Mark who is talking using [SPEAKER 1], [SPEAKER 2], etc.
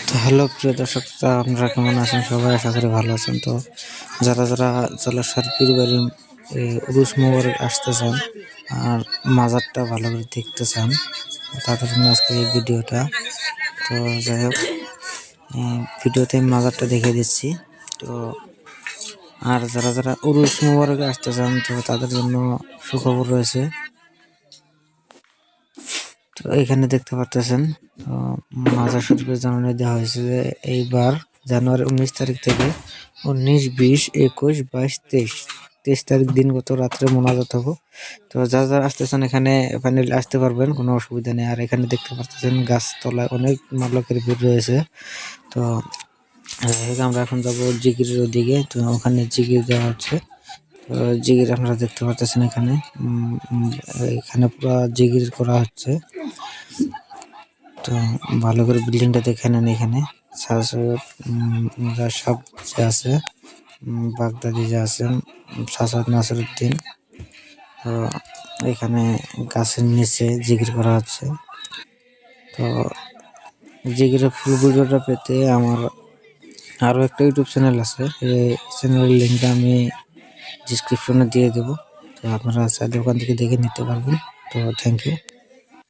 [SPEAKER 1] তো হ্যালো প্রিয় দর্শক, আপনারা কেমন আছেন? সবাই আশা করি ভালো আছেন। তো যারা যারা জলেশ্বর পীরবাড়ি উরুস মোবারক আসতে চান আর মাজারটা ভালো করে দেখতে চান, তাদের জন্য আজকে এই ভিডিওটা। তো যাই হোক, ভিডিওতে আমি মাজারটা দেখিয়ে দিচ্ছি। তো আর যারা যারা উরুস মোবারকে আসতে চান, তো তাদের জন্য সুখবর রয়েছে। তো এখানে দেখতে পারতেছেন, মাজার শরীফের জানানো দেওয়া হয়েছে যে এইবার জানুয়ারি 19 তারিখ থেকে 19, 20, 21, 22, 23 তারিখ দিন গত রাত্রে মোনাজাত হবো। তো যারা যারা আসতেছেন এখানে ফাইনালি আসতে পারবেন, কোনো অসুবিধা নেই। আর এখানে দেখতে পাচ্ছেন গাছতলায় অনেক লোকের ভিড় রয়েছে। তো আমরা এখন যাবো জিকিরের ওদিকে। তো ওখানে জিকির দেওয়া হচ্ছে। জিকির আপনারা দেখতে পাচ্ছেন এখানে, এখানে পুরো জিকির করা হচ্ছে। তো ভালো করে বিল্ডিংটা দেখে নেন। এখানে সব যে আছে, বাগদাদি যে আছেন সাসাদ নাসিরউদ্দিন। তো এখানে গাছের নিচে জিকির করা হচ্ছে। তো জিকিরের ফুল ভিডিওটা পেতে আমার আরও একটা ইউটিউব চ্যানেল আছে, এই চ্যানেলের লিঙ্কটা আমি ডিসক্রিপশনে দিয়ে দেবো। তো আপনারা চাইলে ওখান থেকে দেখে নিতে পারবেন। তো থ্যাংক ইউ।